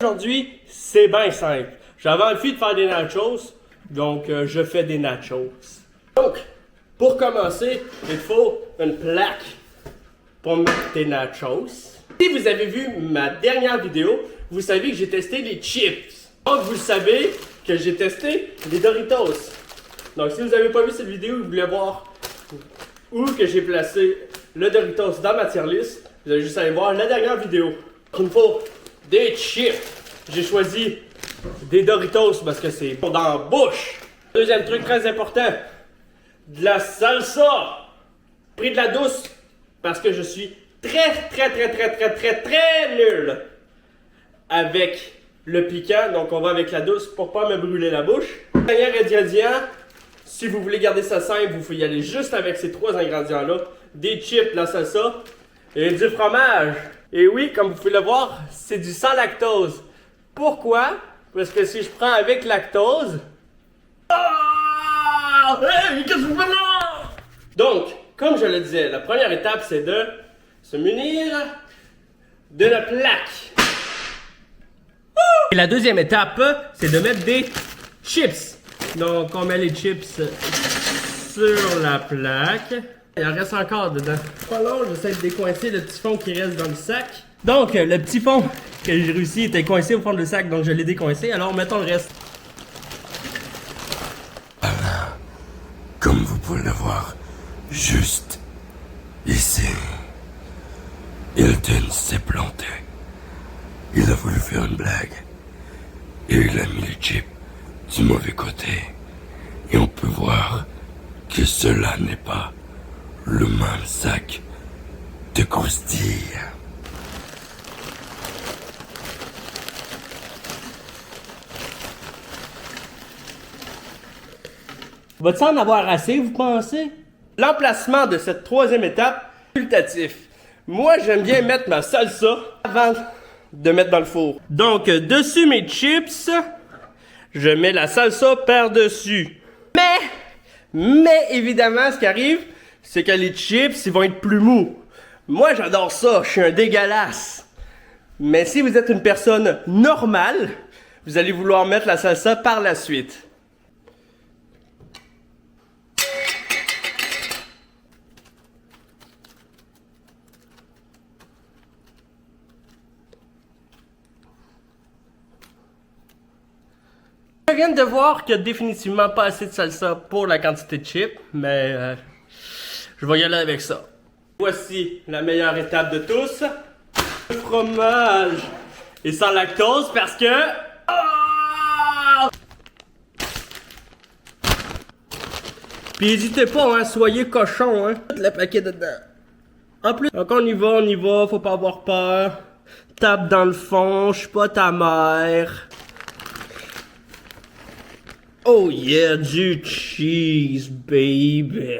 Aujourd'hui, c'est bien simple. J'avais envie de faire des nachos, donc je fais des nachos. Donc, pour commencer, il faut une plaque pour mettre des nachos. Si vous avez vu ma dernière vidéo, vous savez que j'ai testé les chips. Donc, vous savez que j'ai testé les Doritos. Donc, si vous n'avez pas vu cette vidéo et vous voulez voir où que j'ai placé le Doritos dans ma tier list, vous allez juste aller voir la dernière vidéo. Il me faut des chips. J'ai choisi des Doritos parce que c'est bon dans la bouche. Deuxième truc très important, de la salsa. Pris de la douce parce que je suis très nul avec le piquant. Donc on va avec la douce pour pas me brûler la bouche. Dernier ingrédient, si vous voulez garder ça simple, vous pouvez y aller juste avec ces trois ingrédients-là. Des chips, de la salsa et du fromage. Et oui, comme vous pouvez le voir, c'est du sans lactose. Pourquoi? Parce que si je prends avec lactose... Ah! Hey, qu'est-ce que vous faites là? Donc, comme je le disais, la première étape, c'est de se munir de la plaque. Et la deuxième étape, c'est de mettre des chips. Donc, on met les chips sur la plaque. Il en reste encore dedans. Pas long, j'essaie de décoincer le petit fond qui reste dans le sac. Donc, le petit fond que j'ai réussi était coincé au fond du sac, donc je l'ai décoincé. Alors, mettons le reste. Voilà. Comme vous pouvez le voir, juste ici, Hilton s'est planté. Il a voulu faire une blague. Et il a mis les chips du mauvais côté. Et on peut voir que cela n'est pas le même sac de croustilles. Va-t-il en avoir assez, vous pensez? L'emplacement de cette troisième étape, facultatif. Moi, j'aime bien mettre ma salsa avant de mettre dans le four. Donc, dessus mes chips, je mets la salsa par-dessus. Mais, évidemment, ce qui arrive, c'est que les chips, ils vont être plus mous. Moi, j'adore ça, je suis un dégueulasse. Mais si vous êtes une personne normale, vous allez vouloir mettre la salsa par la suite. Je viens de voir qu'il n'y a définitivement pas assez de salsa pour la quantité de chips, mais je vais y aller avec ça. Voici la meilleure étape de tous. Le fromage est sans lactose parce que... Oh! Puis n'hésitez pas, hein, soyez cochon, hein. Le paquet dedans. En plus, donc on y va, faut pas avoir peur. Tape dans le fond, je suis pas ta mère. Oh yeah, du cheese, baby.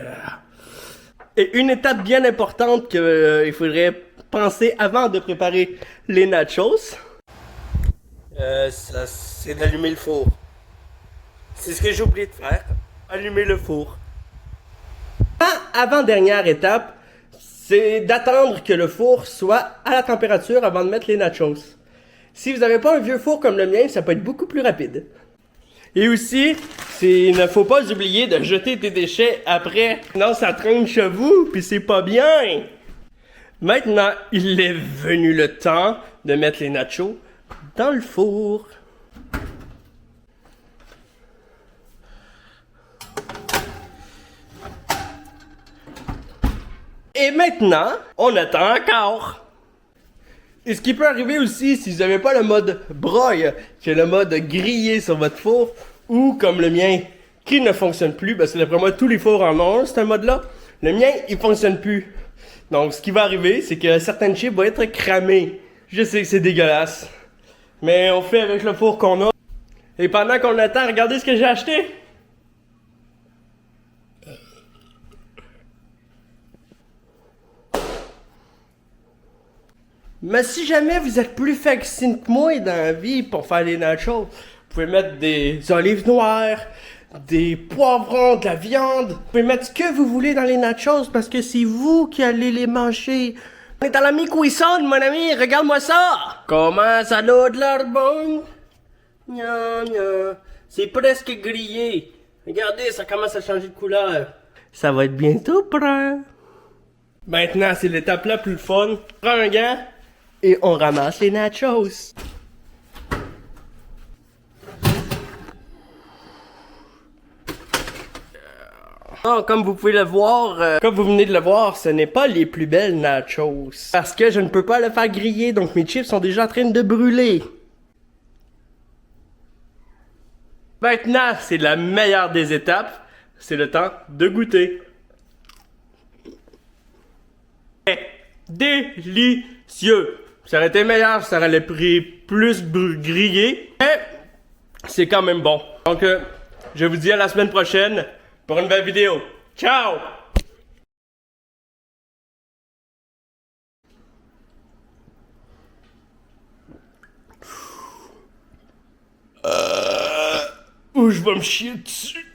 Et une étape bien importante qu'il faudrait penser avant de préparer les nachos, c'est d'allumer le four. C'est ce que j'ai oublié de faire, allumer le four. Avant-dernière étape, c'est d'attendre que le four soit à la température avant de mettre les nachos. Si vous n'avez pas un vieux four comme le mien, ça peut être beaucoup plus rapide. Et aussi, il ne faut pas oublier de jeter tes déchets après. Sinon, ça traîne chez vous, puis c'est pas bien. Maintenant, il est venu le temps de mettre les nachos dans le four. Et maintenant, on attend encore. Et ce qui peut arriver aussi, si vous n'avez pas le mode broil, qui est le mode grillé sur votre four, ou comme le mien, qui ne fonctionne plus, parce que d'après moi, tous les fours en ont ce mode-là. Le mien, il fonctionne plus. Donc, ce qui va arriver, c'est que certaines chips vont être cramées. Je sais que c'est dégueulasse. Mais on fait avec le four qu'on a. Et pendant qu'on attend, regardez ce que j'ai acheté. Mais si jamais vous êtes plus facile que moi dans la vie pour faire les nachos, vous pouvez mettre des olives noires, des poivrons, de la viande. Vous pouvez mettre ce que vous voulez dans les nachos parce que c'est vous qui allez les manger. On est à la mi-cuisson, mon ami, regarde-moi ça! Comment ça a de l'air bon? Nya, nya. C'est presque grillé. Regardez, ça commence à changer de couleur. Ça va être bientôt prêt. Maintenant, c'est l'étape la plus fun. On prend un gant et on ramasse les nachos. Oh, comme vous pouvez le voir, comme vous venez de le voir, ce n'est pas les plus belles nachos. Parce que je ne peux pas le faire griller, donc mes chips sont déjà en train de brûler. Maintenant, c'est la meilleure des étapes. C'est le temps de goûter. C'est délicieux. Ça aurait été meilleur, ça aurait pris plus grillé. Mais c'est quand même bon. Donc, je vous dis à la semaine prochaine pour une nouvelle vidéo. Ciao! Ou je vais me chier dessus.